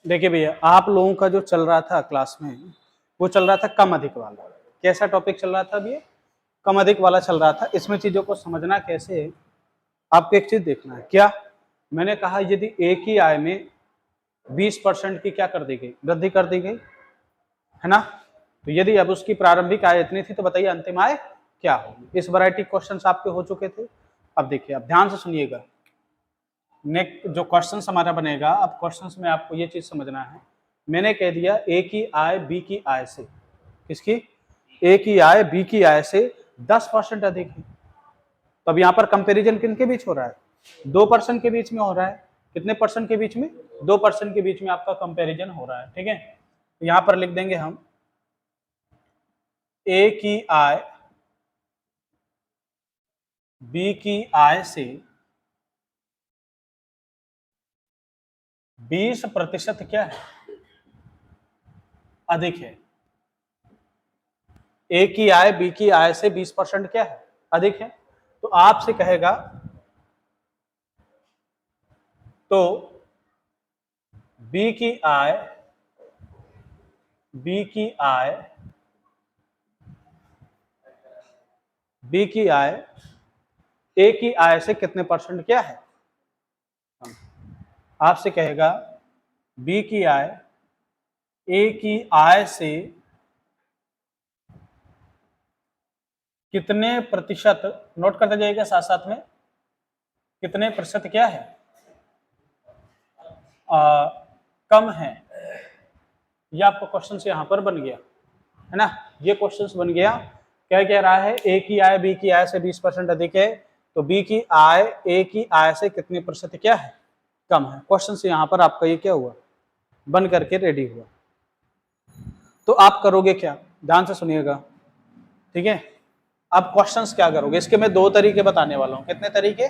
देखिए भैया, आप लोगों का जो चल रहा था क्लास में, वो चल रहा था कम अधिक वाला। कैसा टॉपिक चल रहा था अभी? कम अधिक वाला चल रहा था। इसमें चीजों को समझना कैसे है, आपको एक चीज देखना है। क्या मैंने कहा? यदि एक ही आय में 20% की क्या कर दी गई, वृद्धि कर दी गई, है ना? तो यदि अब उसकी प्रारंभिक आय इतनी थी, तो बताइए अंतिम आय क्या होगी। इस वैरायटी क्वेश्चंस आपके हो चुके थे। अब देखिए, अब ध्यान से सुनिएगा। नेक्स्ट जो क्वेश्चन हमारा बनेगा, अब क्वेश्चंस में आपको ये चीज समझना है। मैंने कह दिया ए की आय बी की आय से, किसकी? ए की आय बी की आय से 10% अधिक है। तब यहाँ पर कंपैरिजन किनके बीच हो रहा है? 2% के बीच में हो रहा है। कितने परसेंट के बीच में? 2% के बीच में आपका कंपैरिजन हो रहा है। ठीक है, तो यहाँ पर लिख देंगे हम ए की आय बी की आय से 20% क्या है? अधिक है। ए की आय बी की आय से 20% क्या है? अधिक है। तो आपसे कहेगा, तो बी की आय बी की आय बी की आय ए की आय से कितने परसेंट क्या है? आपसे कहेगा बी की आय ए की आय से कितने प्रतिशत, नोट करते जाइएगा साथ साथ में, कितने प्रतिशत क्या है कम है। ये आपका क्वेश्चन यहां पर बन गया, है ना? ये क्वेश्चन बन गया। क्या कह रहा है? ए की आय बी की आय से 20% अधिक है, तो बी की आय ए की आय से कितने प्रतिशत क्या है? कम है। क्वेश्चन से यहां पर आपका ये क्या हुआ? बन करके रेडी हुआ। तो आप करोगे क्या? ध्यान से सुनिएगा, ठीक है? अब क्वेश्चंस क्या करोगे? इसके मैं 2 तरीके बताने वाला हूं। कितने तरीके?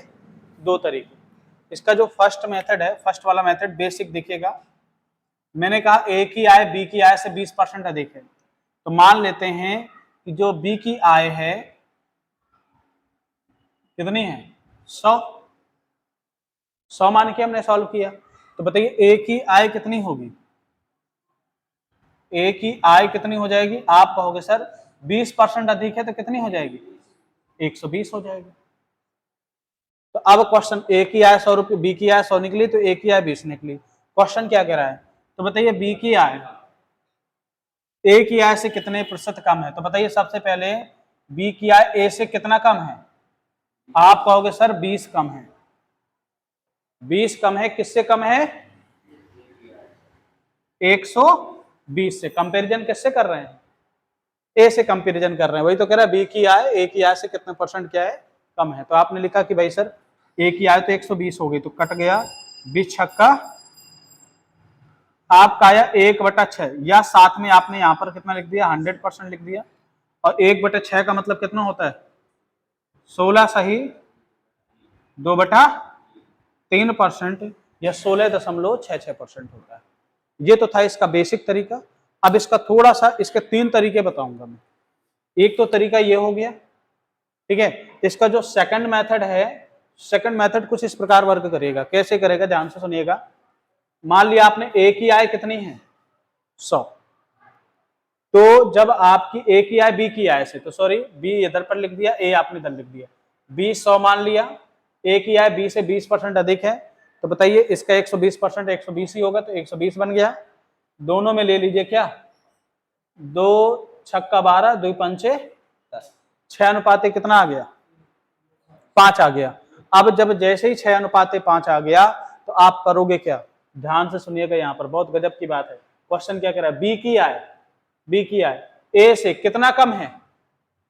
2 तरीके। इसका जो फर्स्ट मेथड है, फर्स्ट वाला मेथड बेसिक दिखेगा। मैंने कहा ए की आय बी की आय से 20% अधिक है, तो मान लेते हैं कि जो बी की आय है कितनी है? 100 मान के हमने सॉल्व किया। तो बताइए ए की आय कितनी होगी? ए की आय कितनी हो जाएगी? आप कहोगे सर 20% अधिक है तो कितनी हो जाएगी? 120 हो जाएगी। तो अब क्वेश्चन, ए की आय 100 रुपये, बी की आय 100 निकली, तो ए की आय 20 निकली। क्वेश्चन क्या कह रहा है? तो बताइए बी की आय ए की आय से कितने प्रतिशत कम है? तो बताइए सबसे पहले बी की आय ए से कितना कम है? आप कहोगे सर 20 कम है। 20 कम है, किससे कम है? 120 से। कंपैरिजन किससे कर रहे हैं? ए से कंपैरिजन कर रहे हैं। वही तो कह रहा है बी की आय ए की आय से कितने परसेंट क्या है? कम है। तो आपने लिखा कि भाई सर ए की आय तो 120 हो गई, तो कट गया 20 छक्का, आपका आया 1/6, या साथ में आपने यहां पर कितना लिख दिया? 100% लिख दिया। और 1/6 का मतलब कितना होता है? 16 सही 2/3%, या 16.66% होता है। ये तो था इसका बेसिक तरीका। अब इसका थोड़ा सा, इसके 3 तरीके बताऊंगा मैं। एक तो तरीका ये हो गया, ठीक है? इसका जो सेकंड मेथड है, सेकंड मेथड कुछ इस प्रकार वर्क करेगा। कैसे करेगा? ध्यान से सुनिएगा। मान लिया आपने ए की आय कितनी है? 100। तो जब आपकी ए की आय बी की आय से, तो सॉरी बी इधर पर लिख दिया, ए आपने इधर लिख दिया, बी 100 मान लिया, ए की आय बी से 20% अधिक है, तो बताइए इसका 120% 120 ही होगा, तो 120 बन गया। दोनों में ले लीजिए क्या? 2 छक्का 12, 2 पंचे 10, 6 अनुपाते कितना आ गया? 5 आ गया। अब जब जैसे ही 6 अनुपाते 5 आ गया, तो आप करोगे क्या? ध्यान से सुनिएगा, यहां पर बहुत गजब की बात है। क्वेश्चन क्या कह रहा है? बी की आय ए से कितना कम है?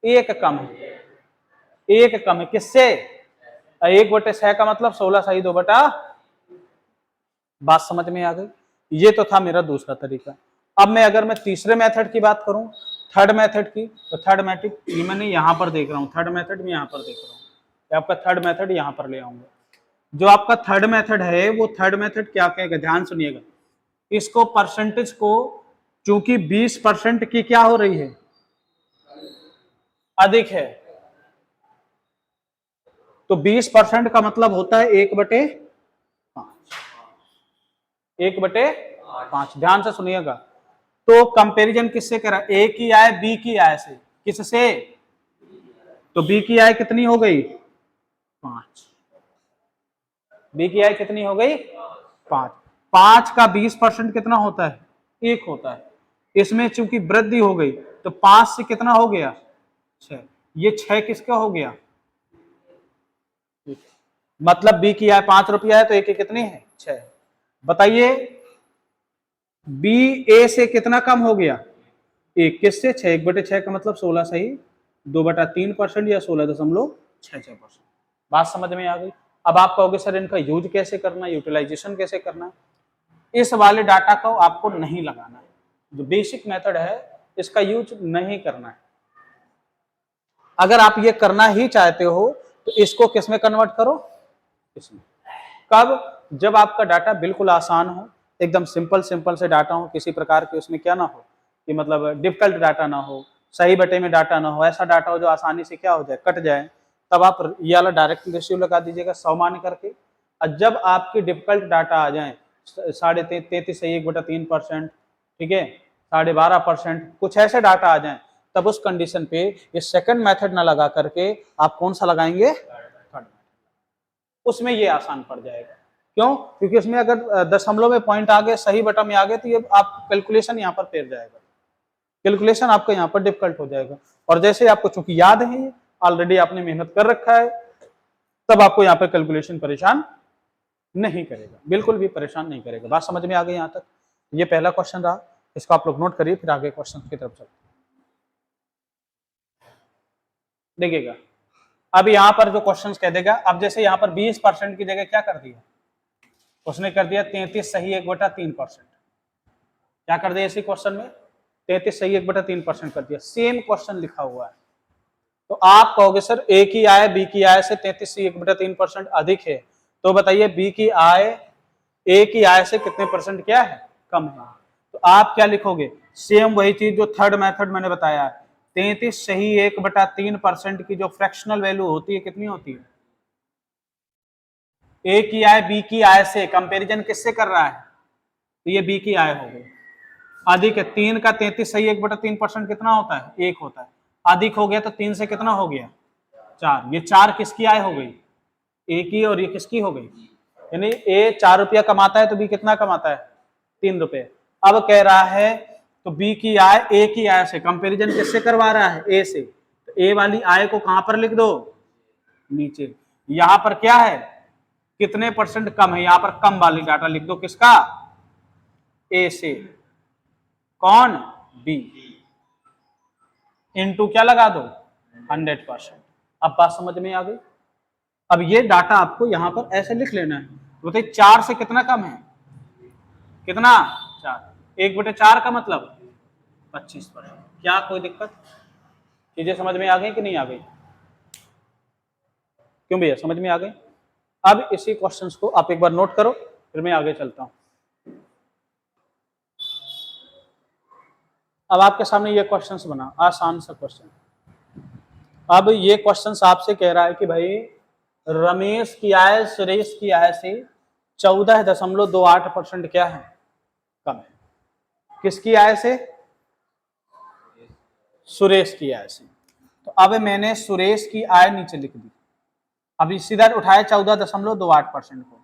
1 कम है। 1 कम है किससे? 1/6 का मतलब 16 सही 2/। बात समझ में आ गई? ये तो था मेरा दूसरा तरीका। अब मैं तीसरे मेथड की बात करूं, थर्ड मेथड की, तो थर्ड मेथड मैंने यहां पर देख रहा हूं, थर्ड मेथड में यहां पर देख रहा हूं, आपका थर्ड मेथड यहां पर ले आऊंगा। जो आपका थर्ड मेथड है, वो थर्ड मेथड क्या कहेगा? ध्यान सुनिएगा। इसको परसेंटेज को, चूंकि 20% की क्या हो रही है? अधिक है, तो 20% का मतलब होता है 1/5। 1/5 5। ध्यान से सुनिएगा। तो कंपैरिजन किससे करा? ए की आय बी की आय से। किससे? तो बी की आय कितनी हो गई? 5। बी की आय कितनी हो गई? 5। 5 का 20% कितना होता है? 1 होता है। इसमें चूंकि वृद्धि हो गई तो 5 से कितना हो गया? 6। ये 6 किसका हो गया? मतलब बी की आय 5 रुपया है तो ए की कितनी है? 6। बताइए बी ए से कितना कम हो गया? 1। किससे? 6। 1/6 का मतलब 16 सही 2/3% या 16.66%। बात समझ में आ गई? अब आप कहोगे सर इनका यूज कैसे करना है, यूटिलाइजेशन कैसे करना है? इस वाले डाटा को आपको नहीं लगाना है। जो बेसिक मेथड है इसका यूज नहीं करना है। अगर आप ये करना ही चाहते हो तो इसको किस में कन्वर्ट करो? इसमें। कब? जब आपका डाटा बिल्कुल आसान हो, एकदम सिंपल से डाटा हो, किसी प्रकार के उसमें क्या ना हो कि मतलब डिफिकल्ट डाटा ना हो, सही बटे में डाटा ना हो, ऐसा डाटा हो जो आसानी से क्या हो जाए, कट जाए, तब आप ये वाला डायरेक्ट रेशियो लगा दीजिएगा 100 मान करके। और जब आपकी डिफिकल्ट डाटा आ जाए 33 सही 1/3%, ठीक है, 12.5%, कुछ ऐसे डाटा आ जाए, तब उस कंडीशन पे ये सेकंड मेथड ना लगा करके आप कौन सा लगाएंगे? थर्ड। उसमें ये आसान पड़ जाएगा। क्यों? क्योंकि उसमें अगर दशमलव में पॉइंट आ गए, सही बटन में आ गए, तो ये आप कैलकुलेशन यहाँ पर फेर जाएगा, कैलकुलेशन आपका यहाँ पर डिफिकल्ट हो जाएगा। और जैसे आपको चूंकि याद है, ये ऑलरेडी आपने मेहनत कर रखा है, तब आपको यहाँ पर कैलकुलेशन परेशान नहीं करेगा, बिल्कुल भी परेशान नहीं करेगा। बात समझ में आ गई यहाँ तक? ये पहला क्वेश्चन रहा, इसको आप लोग नोट करिए, फिर आगे क्वेश्चन की तरफ चलते देखिएगा। अब यहाँ पर जो क्वेश्चन कह देगा, अब जैसे यहाँ पर 20% की जगह क्या कर दिया उसने, कर दिया 33 सही 1/3%। क्या कर दिया इसी क्वेश्चन में? 33 सही 1/3% कर दिया। सेम क्वेश्चन लिखा हुआ है, तो आप कहोगे सर ए की आय बी की आय से 33 सही 1/3% अधिक है, तो बताइए बी की आय ए की आय से कितने परसेंट क्या है? कम है। तो आप क्या लिखोगे? सेम वही चीज जो थर्ड मेथड मैंने बताया, 33 सही 1/3% की जो फ्रैक्शनल वैल्यू होती है कितनी होती है? ए की आय बी की आय से कंपैरिजन किससे कर रहा है? तो ये बी की आय हो गई। अधिक है 3 का 33 सही 1/3% कितना होता है? 1 होता है। अधिक हो गया तो 3 से कितना हो गया? 4। ये 4 किसकी आय हो गई? ए की, और ये किसकी हो गई? यानी ए 4 रुपया कमाता है तो बी कितना कमाता है? 3 रुपए। अब कह रहा है तो बी की आय ए की आय से कंपैरिजन किससे करवा रहा है? ए से। तो ए वाली आय को कहां पर लिख दो? नीचे। यहां पर क्या है? कितने परसेंट कम है? यहां पर कम वाली डाटा लिख दो। किसका? ए से। कौन? बी। इनटू क्या लगा दो? 100%। अब बात समझ में आ गई? अब ये डाटा आपको यहां पर ऐसे लिख लेना है। बताइए 4 से कितना कम है? कितना? 4। 1/4 का मतलब 25%। क्या कोई दिक्कत? चीजें समझ में आ गई कि नहीं आ गई? क्यों भैया, समझ में आ गई? अब इसी क्वेश्चंस को आप एक बार नोट करो, फिर मैं आगे चलता हूं। अब आपके सामने ये क्वेश्चंस बना, आसान सा क्वेश्चन। अब ये क्वेश्चंस आपसे कह रहा है कि भाई रमेश की आय सुरेश की आय से 14.28% क्या है? कम है। किसकी आय से? सुरेश की आय से। तो अब मैंने सुरेश की आय नीचे लिख दी। अब सीधा उठाए 14.28% को।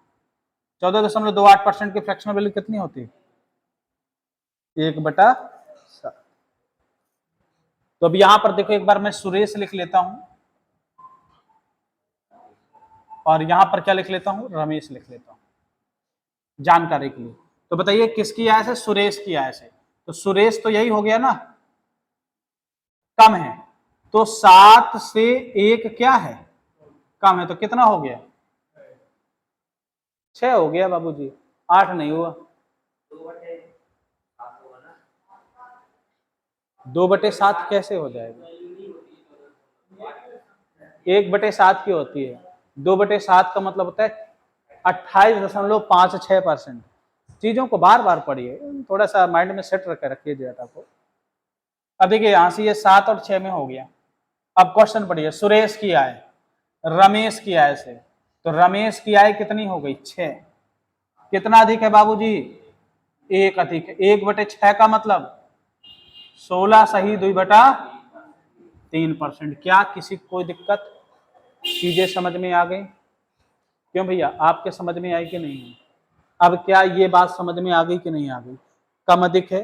14.28% की फ्रैक्शनल वैल्यू कितनी होती है? 1/7। तो अब यहां पर देखो, एक बार मैं सुरेश लिख लेता हूं और यहां पर क्या लिख लेता हूं? रमेश लिख लेता हूं जानकारी के लिए। तो बताइए किसकी आय से? सुरेश की आय से। तो सुरेश तो यही हो गया ना, कम है। तो 7 से 1 क्या है? कम है। तो कितना हो गया? 6 हो गया बाबूजी, 8 नहीं हुआ। 2/7 कैसे हो जाएगा? 1/7 की होती है। 2/7 का मतलब होता है 28.56%। चीजों को बार बार पढ़िए, थोड़ा सा माइंड में सेट रखे रखिए डाटा को। अब देखिए यहां से ये 7 और 6 में हो गया। अब क्वेश्चन पढ़िए, सुरेश की आय रमेश की आय से। तो रमेश की आय कितनी हो गई? 6। कितना अधिक है बाबूजी? 1 अधिक है, 1/6 का मतलब 16 सही 2/3%। क्या किसी को कोई दिक्कत? चीजें समझ में आ गई? क्यों भैया, आपके समझ में आई कि नहीं है? अब क्या ये बात समझ में आ गई कि नहीं आ गई? कम अधिक है,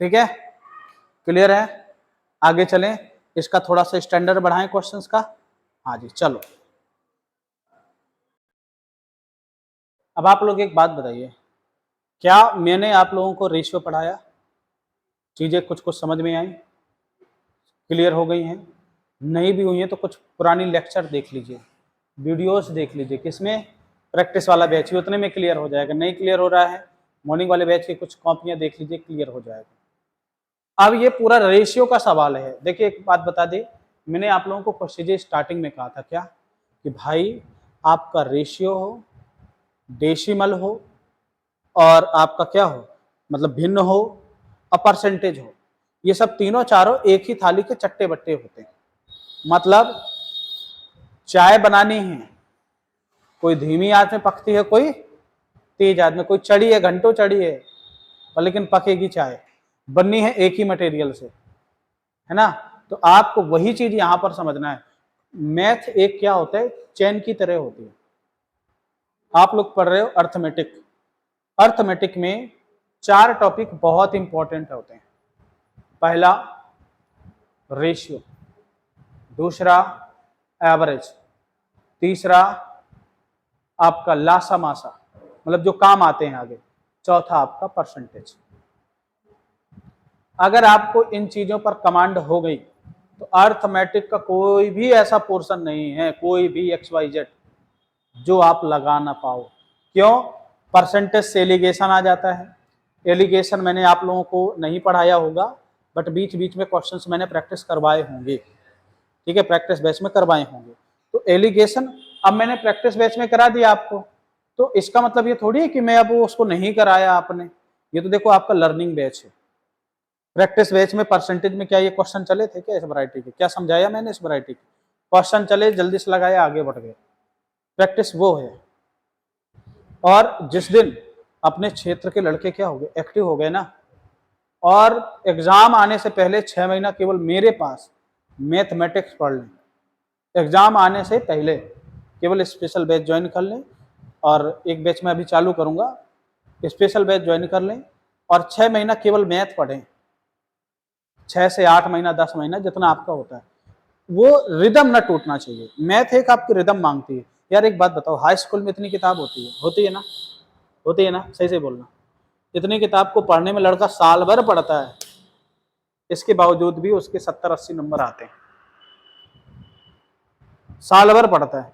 ठीक है, क्लियर है? आगे चलें, इसका थोड़ा सा स्टैंडर्ड बढ़ाएं क्वेश्चंस का। हाँ जी, चलो। अब आप लोग एक बात बताइए, क्या मैंने आप लोगों को रेशियो पढ़ाया? चीजें कुछ कुछ समझ में आई, क्लियर हो गई हैं? नहीं भी हुई हैं तो कुछ पुरानी लेक्चर देख लीजिए, वीडियोस देख लीजिए, किसमें? प्रैक्टिस वाला बैच ही, उतने में क्लियर हो जाएगा। नहीं क्लियर हो रहा है, मॉर्निंग वाले बैच की कुछ कॉपियां देख लीजिए, क्लियर हो जाएगा। अब ये पूरा रेशियो का सवाल है। देखिए एक बात बता दें, मैंने आप लोगों को प्रोसीजर स्टार्टिंग में कहा था क्या, कि भाई आपका रेशियो हो, डेसिमल हो, और आपका क्या हो, मतलब भिन्न हो, और परसेंटेज हो, ये सब तीनों चारों एक ही थाली के चट्टे बट्टे होते हैं। मतलब चाय बनानी है, कोई धीमी आंच में पकती है, कोई तेज आंच में, कोई चढ़ी है, घंटों चढ़ी है, पर लेकिन पकेगी चाय, बननी है एक ही मटेरियल से, है ना? तो आपको वही चीज यहां पर समझना है। मैथ एक क्या होता है, चैन की तरह होती है। आप लोग पढ़ रहे हो अर्थमेटिक, अर्थमेटिक में 4 टॉपिक बहुत इंपॉर्टेंट होते हैं। पहला रेशियो, दूसरा एवरेज, तीसरा आपका लासा मासा, मतलब जो काम आते हैं आगे, चौथा आपका परसेंटेज। अगर आपको इन चीजों पर कमांड हो गई तो अर्थमेटिक का कोई भी ऐसा पोर्शन नहीं है, कोई भी XYZ, जो आप लगा ना पाओ। क्यों? परसेंटेज से एलिगेशन आ जाता है। एलिगेशन मैंने आप लोगों को नहीं पढ़ाया होगा, बट बीच बीच में क्वेश्चंस मैंने प्रैक्टिस करवाए होंगे, ठीक है, प्रैक्टिस बैच में करवाए होंगे। तो एलिगेशन अब मैंने प्रैक्टिस बैच में करा दिया आपको, तो इसका मतलब ये थोड़ी है कि मैं अब उसको नहीं कराया आपने। ये तो देखो आपका लर्निंग बैच है। प्रैक्टिस बैच में परसेंटेज में क्या ये क्वेश्चन चले थे क्या, इस वैरायटी के? क्या समझाया मैंने इस वैरायटी के? क्वेश्चन चले, जल्दी से लगाया, आगे बढ़ गए। प्रैक्टिस वो है। और जिस दिन अपने क्षेत्र के लड़के क्या हो गए, एक्टिव हो गए ना, और एग्जाम आने से पहले 6 महीना केवल मेरे पास मैथमेटिक्स पढ़ लें, एग्जाम आने से पहले केवल स्पेशल बैच ज्वाइन कर लें, और एक बैच में अभी चालू करूंगा, स्पेशल बैच ज्वाइन कर लें, और 6 महीना केवल मैथ पढ़ें, 6 से 8 महीना, 10 महीना, जितना आपका होता है। वो रिदम ना टूटना चाहिए। मैथ एक आपकी रिदम मांगती है। यार एक बात बताओ, हाई स्कूल में इतनी किताब होती है ना, होती है ना, सही से बोलना। इतनी किताब को पढ़ने में लड़का साल भर पढ़ता है, इसके बावजूद भी उसके 70-80 नंबर आते हैं। साल भर पढ़ता है,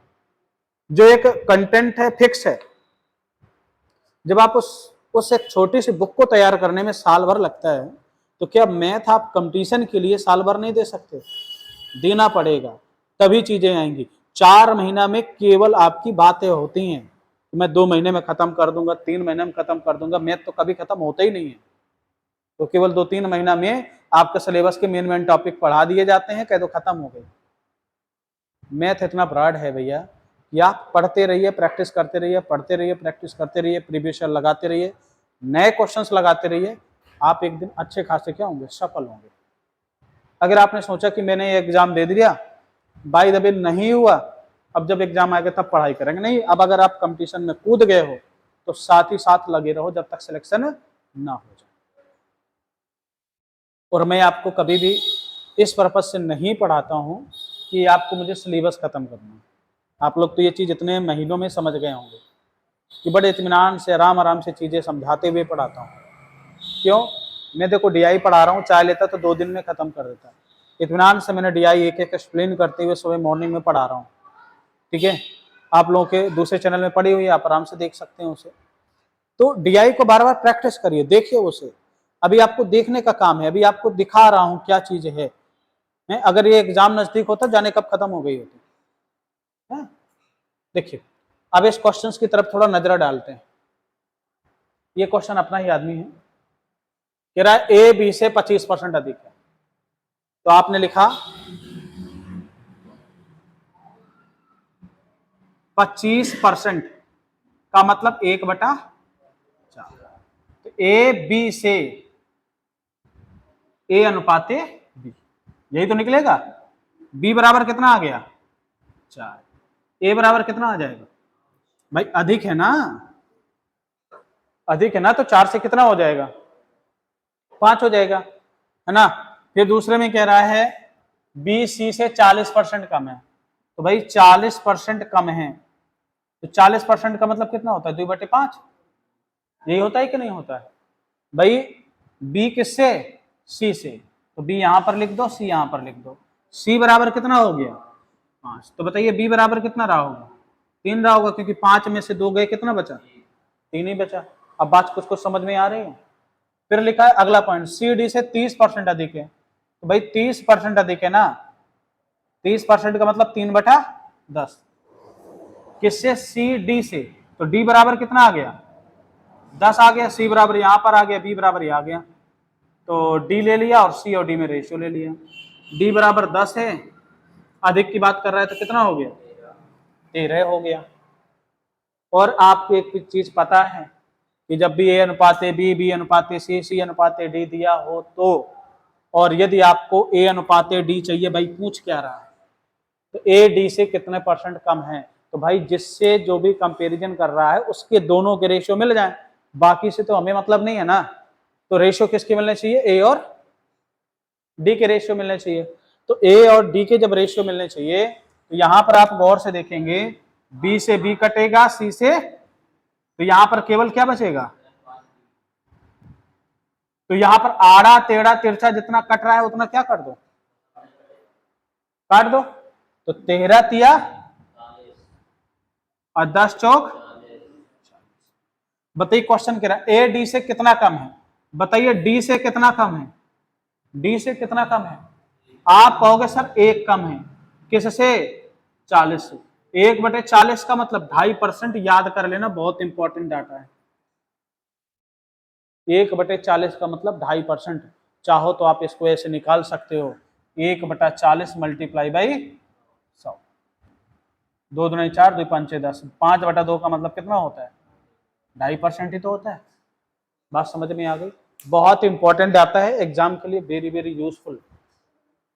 जो एक कंटेंट है, फिक्स है। जब आप उस एक छोटी सी बुक को तैयार करने में साल भर लगता है, तो क्या मैथ आप कंपटीशन के लिए साल भर नहीं दे सकते? देना पड़ेगा, तभी चीजें आएंगी। 4 महीना में केवल आपकी बातें होती हैं, मैं 2 महीने में खत्म कर दूंगा, 3 महीने में खत्म कर दूंगा। मैथ तो कभी खत्म होता ही नहीं है। तो केवल 2-3 महीना में आपके सिलेबस के मेन टॉपिक पढ़ा दिए जाते हैं, कह दो खत्म हो गई। मैथ इतना ब्रॉड है भैया कि आप पढ़ते रहिए, प्रैक्टिस करते रहिए, पढ़ते रहिए, प्रैक्टिस करते रहिए, प्रीवियस ईयर लगाते रहिए, नए क्वेश्चंस लगाते रहिए, आप एक दिन अच्छे खासे क्या होंगे, सफल होंगे। अगर आपने सोचा कि मैंने ये एग्जाम दे दिया, बाय द वे नहीं हुआ, अब जब एग्जाम आएगा तब पढ़ाई करेंगे, नहीं। अब अगर आप कंपटीशन में कूद गए हो तो साथ ही साथ लगे रहो जब तक सिलेक्शन ना हो जाए। और मैं आपको कभी भी इस पर्पज से नहीं पढ़ाता हूं कि आपको मुझे सिलेबस खत्म करना है। आप लोग तो ये चीज इतने महीनों में समझ गए होंगे कि बड़े इत्मीनान से आराम आराम से चीजें समझाते हुए पढ़ाता हूँ। क्यों? मैं देखो DI पढ़ा रहा हूँ, चाह लेता तो 2 दिन में खत्म कर देता। इत्मीनान से मैंने DI एक एक एक्सप्लेन करते हुए सुबह मॉर्निंग में पढ़ा रहा हूँ, ठीक है। आप लोगों के दूसरे चैनल में पड़ी हुई है, आप आराम से देख सकते हैं उसे। तो DI को बार बार प्रैक्टिस करिए, देखिए उसे। अभी आपको देखने का काम है, अभी आपको दिखा रहा हूँ क्या चीज है। अगर ये एग्जाम नजदीक होता, जाने कब खत्म हो गई होती है। देखिए अब इस क्वेश्चन की तरफ थोड़ा नजर डालते हैं। ये क्वेश्चन अपना ही आदमी है, कह रहा है A B से 25% अधिक है। तो आपने लिखा 25% का मतलब 1/25, ए बी से ए अनुपाते बी, यही तो निकलेगा। बी बराबर कितना आ गया 4, ए बराबर कितना आ जाएगा भाई, अधिक है ना, अधिक है ना, तो 4 से कितना हो जाएगा 5 हो जाएगा, है ना। फिर दूसरे में कह रहा है बी सी से 40% कम है, तो भाई 40% कम है, तो 40% का मतलब कितना होता है 2/5, यही होता है कि नहीं होता है भाई। बी किससे सी से, तो बी यहां पर लिख दो, सी यहां पर लिख दो। सी बराबर कितना हो गया 5, तो बताइए बी बराबर कितना रहा होगा 3 रहा होगा, क्योंकि 5 में से 2 गए, कितना बचा 3 ही बचा। अब बात कुछ कुछ समझ में आ रही है। फिर लिखा है अगला पॉइंट, सी डी से 30% अधिक है, तो भाई 30% अधिक है ना, 30% का मतलब 3/10 किससे सी डी से, तो डी बराबर कितना आ गया 10 आ गया, सी बराबर यहां पर आ गया, बी बराबर यहां आ गया, तो डी ले लिया और सी और डी में रेशियो ले लिया। डी बराबर 10 है, अधिक की बात कर रहा है, तो कितना हो गया 13 हो गया। और आपको एक चीज पता है कि जब भी ए अनुपाते बी, बी अनुपाते सी, सी अनुपाते डी दिया हो तो, और यदि आपको ए अनुपाते डी चाहिए, भाई पूछ क्या रहा है, तो ए डी से कितने % कम है, तो भाई जिससे जो भी कंपैरिजन कर रहा है उसके दोनों के रेशियो मिल जाए, बाकी से तो हमें मतलब नहीं है ना। तो रेशियो किसके मिलने चाहिए, ए और डी के रेशियो मिलने चाहिए। तो ए और डी के जब रेशियो मिलने चाहिए, तो यहां पर आप गौर से देखेंगे, बी से बी कटेगा, सी से, तो यहां पर केवल क्या बचेगा, तो यहां पर आड़ा टेढ़ा तिरछा जितना कट रहा है उतना क्या कर दो, काट दो। तो 13 तिया और 10 चौक, बताइए क्वेश्चन कह रहा है ए डी से कितना कम है, बताइए डी से कितना कम है, डी से कितना कम है, आप कहोगे सर 1 कम है, किससे 40 से। 1/40 का मतलब 2.5%, याद कर लेना, बहुत इंपॉर्टेंट डाटा है। 1/40 का मतलब 2.5%, चाहो तो आप इसको ऐसे निकाल सकते हो, 1/40 मल्टीप्लाई बाई 100, 2 दूनी 4, 2 5 10, 5/2 का मतलब कितना होता है 2.5% ही तो होता है। बात समझ में आ गई, बहुत इंपॉर्टेंट डाटा है एग्जाम के लिए, very very useful,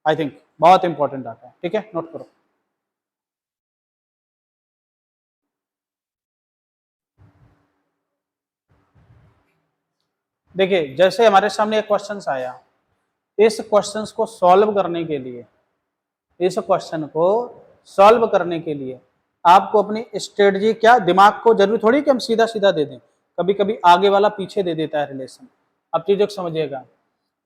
I think बहुत इंपॉर्टेंट डाटा है, ठीक है, नोट करो। देखिए जैसे हमारे सामने एक क्वेश्चन आया, इस क्वेश्चन को सॉल्व करने के लिए, इस क्वेश्चन को सॉल्व करने के लिए आपको अपनी स्ट्रेटजी क्या, दिमाग को जरूरी थोड़ी कि हम सीधा सीधा दे दें, कभी कभी आगे वाला पीछे दे देता है रिलेशन। अब चीजों को समझिएगा,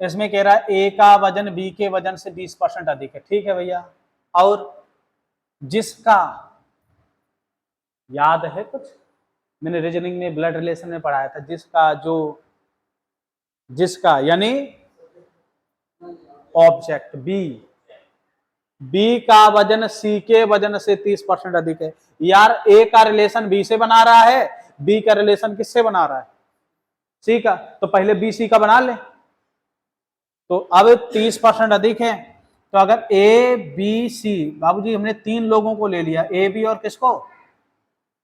इसमें कह रहा है ए का वजन बी के वजन से 20% अधिक है, ठीक है भैया, और जिसका, याद है कुछ मैंने रीजनिंग में ब्लड रिलेशन में पढ़ाया था, जिसका जो, जिसका यानी ऑब्जेक्ट बी, बी का वजन सी के वजन से 30% अधिक है। यार ए का रिलेशन बी से बना रहा है, बी का रिलेशन किससे बना रहा है सी का, तो पहले बी सी का बना ले। तो अब 30% अधिक है, तो अगर ए बी सी, बाबूजी हमने 3 लोगों को ले लिया, ए बी और किसको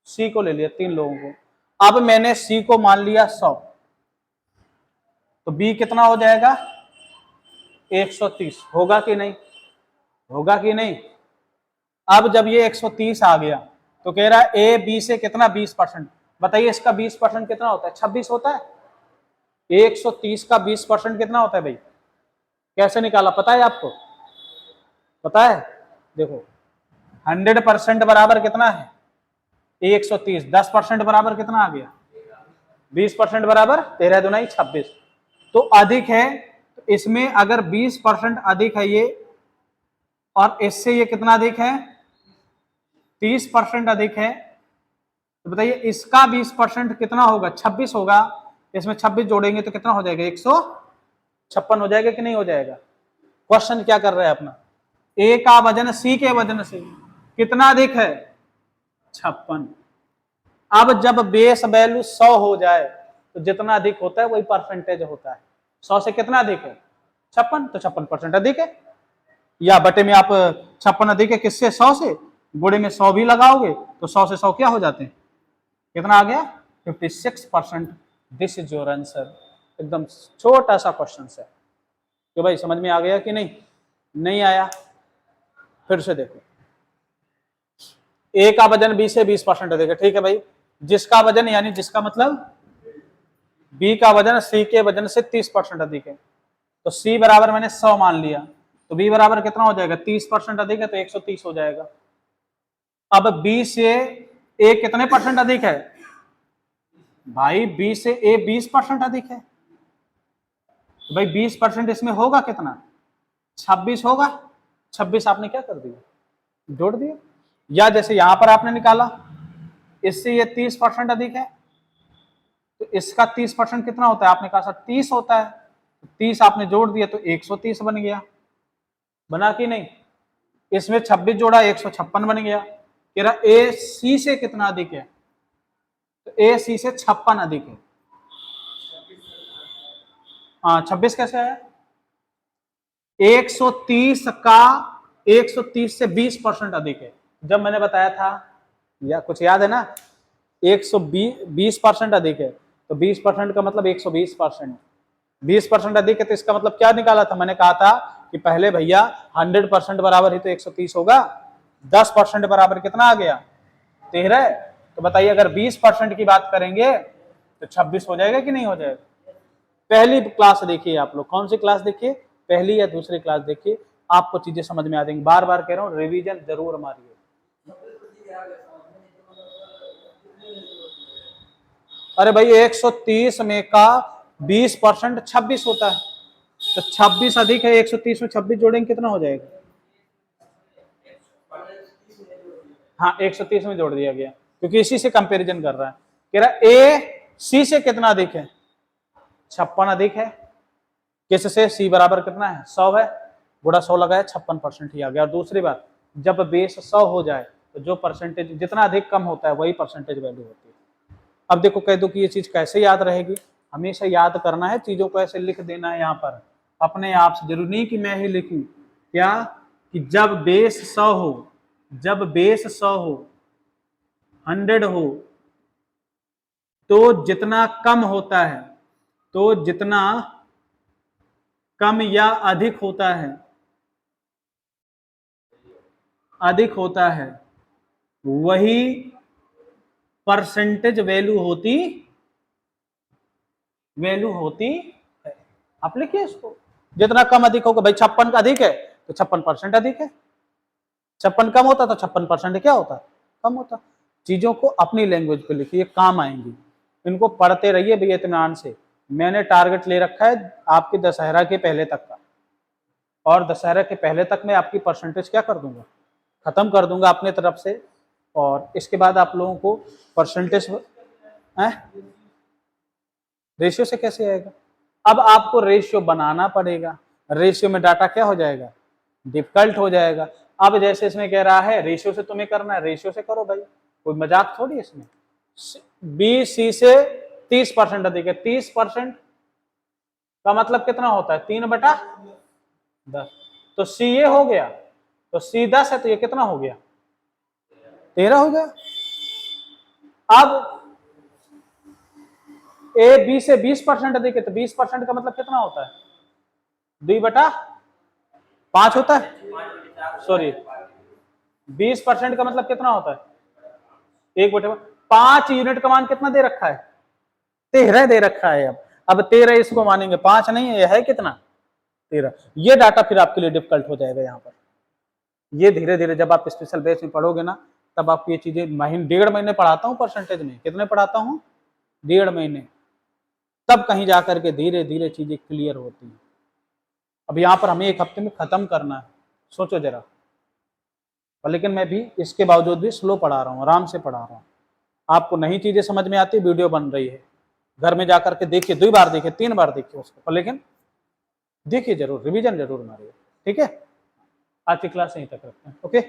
सी को ले लिया, 3 लोगों को। अब मैंने सी को मान लिया 100, तो बी कितना हो जाएगा 130, होगा कि नहीं, होगा कि नहीं। अब जब ये 130 आ गया, तो कह रहा है ए बी से कितना 20%, बताइए इसका 20% कितना होता है 26 होता है। 130 का 20% कितना होता है भाई, कैसे निकाला पता है आपको, पता है, देखो 100% बराबर कितना है 130, 10% बराबर कितना आ गया 20% बराबर 13 दूनी 26, तो अधिक है। तो इसमें अगर 20% अधिक है ये, और इससे ये कितना अधिक है 30% अधिक है, तो बताइए इसका 20% कितना होगा 26 होगा, इसमें 26 जोड़ेंगे तो कितना हो जाएगा 156 हो जाएगा कि नहीं हो जाएगा। क्वेश्चन क्या कर रहा है अपना, ए का वजन सी के वजन से कितना अधिक है 56। अब जब बेस वैल्यू 100 हो जाए, तो जितना अधिक होता है वही परसेंटेज होता है, 100 से कितना अधिक है 56, तो 56% अधिक है। या बटे में आप 56 अधिक है किससे 100 से, गुणे में 100 भी लगाओगे तो 100 से 100 क्या हो जाते हैं, कितना आ गया 56%। This is your answer. एकदम छोटा सा क्वेश्चन है। तो भाई समझ में आ गया कि नहीं? नहीं आया? फिर से देखो, ए का वजन बी से 20% अधिक है, ठीक है भाई। जिसका वजन यानी जिसका मतलब बी का वजन सी के वजन से 30% अधिक है, तो सी बराबर मैंने 100 मान लिया, तो बी बराबर कितना हो जाएगा? 30% अधिक है तो 130 हो जाएगा। अब बी से ए कितने परसेंट अधिक है भाई? बी से ए 20% अधिक है, तो भाई 20% इसमें होगा कितना? 26 होगा। 26 आपने क्या कर दिया? जोड़ दिया। या जैसे यहां पर आपने निकाला, इससे ये 30% अधिक है, तो इसका 30% कितना होता है? आपने कहा सर 30 होता है, तो 30 आपने जोड़ दिया तो 130 बन गया। बना कि नहीं? इसमें 26 जोड़ा 156 बन गया। कह रहा ए सी से कितना अधिक है? तो ए सी से 56 अधिक है। हाँ, 26 कैसे है? 130 का 130 से 20% अधिक है। जब मैंने बताया था, या कुछ याद है ना? 120% अधिक है, तो 20% का मतलब 120%। 20% अधिक है तो इसका मतलब क्या निकाला था? मैंने कहा था कि पहले भैया 100% बराबर ही तो 130 होगा। 10% बराबर कितना आ गया? 13। तो बताइए, अगर 20% की बात करेंगे तो 26 हो जाएगा कि नहीं हो जाएगा? पहली क्लास देखिए आप लोग। कौन सी क्लास देखिए? पहली या दूसरी क्लास देखिए, आपको चीजें समझ में आ जाएंगी। बार बार कह रहा हूं, रिवीजन जरूर मारिए। अरे भाई 130 में का 20% 26 होता है, तो 26 अधिक है 130 में 26 जोड़ेंगे कितना हो जाएगा? हाँ, 130 में जोड़ दिया गया, क्योंकि इसी से कंपैरिजन कर रहा है। कह रहा ए सी से कितना अधिक है? 56 अधिक है। किससे? सी बराबर कितना है? 100 है, गुणा 100 लगाया 56% ही आ गया। और दूसरी बात, जब बेस 100 हो जाए तो जो परसेंटेज जितना अधिक कम होता है वही परसेंटेज वैल्यू होती है। अब देखो, कह दो कि ये चीज कैसे याद रहेगी? हमेशा याद करना है, चीजों को ऐसे लिख देना है यहाँ पर अपने आप से, जरूरी नहीं कि मैं ही लिखूं। क्या? कि जब बेस 100 हो, जब बेस 100 हो, 100 हो, तो जितना कम होता है, तो जितना कम या अधिक होता है, अधिक होता है, वही परसेंटेज वैल्यू होती है। आप लिखिए इसको, जितना कम अधिक होगा। भाई 56 का अधिक है तो 56% अधिक है, 56 कम होता तो 56% क्या होता? कम होता। चीजों को अपनी लैंग्वेज पे लिखिए, काम आएंगी। इनको पढ़ते रहिए भैया इत्मीनान से। मैंने टारगेट ले रखा है आपके दशहरा के पहले तक का, और दशहरा के पहले तक मैं आपकी परसेंटेज क्या कर दूंगा? खत्म कर दूंगा अपने तरफ से। और इसके बाद आप लोगों को परसेंटेज रेशियो से कैसे आएगा? अब आपको रेशियो बनाना पड़ेगा। रेशियो में डाटा क्या हो जाएगा? डिफिकल्ट हो जाएगा। अब जैसे इसमें कह रहा है रेशियो से तुम्हें करना है, रेशियो से करो भाई, कोई मजाक थोड़ी इसमें। बी सी से 30% अधिक है, 30% का मतलब कितना होता है? 3/10। तो सी ये हो गया, तो सी 10 है, तो ये कितना हो गया? 13 हो गया। अब ए बी से 20% अधिक है, तो 20% का मतलब कितना होता है? 2/5 होता है। सॉरी, 20% का मतलब कितना होता है? 1/5 यूनिट का मान कितना दे रखा है? 13 दे रखा है। अब 13 इसको मानेंगे, 5 नहीं है कितना? 13। ये डाटा फिर आपके लिए डिफिकल्ट हो जाएगा यहाँ पर। ये धीरे धीरे जब आप स्पेशल बेस में पढ़ोगे ना, तब आपको ये चीजें 1.5 महीने पढ़ाता हूँ परसेंटेज में। कितने पढ़ाता हूँ? 1.5 महीने। तब कहीं जाकर के धीरे धीरे चीजें क्लियर होती हैं। अब यहाँ पर हमें 1 हफ्ते में खत्म करना है, सोचो जरा। लेकिन मैं भी इसके बावजूद भी स्लो पढ़ा रहा हूँ, आराम से पढ़ा रहा हूँ। आपको नई चीजें समझ में आती, वीडियो बन रही है, घर में जाकर के देखिए, 2 बार देखिए, 3 बार देखिए उसको, लेकिन देखिए जरूर, रिवीजन जरूर मारिए। ठीक है, आज की क्लास यहीं तक रखते हैं। ओके।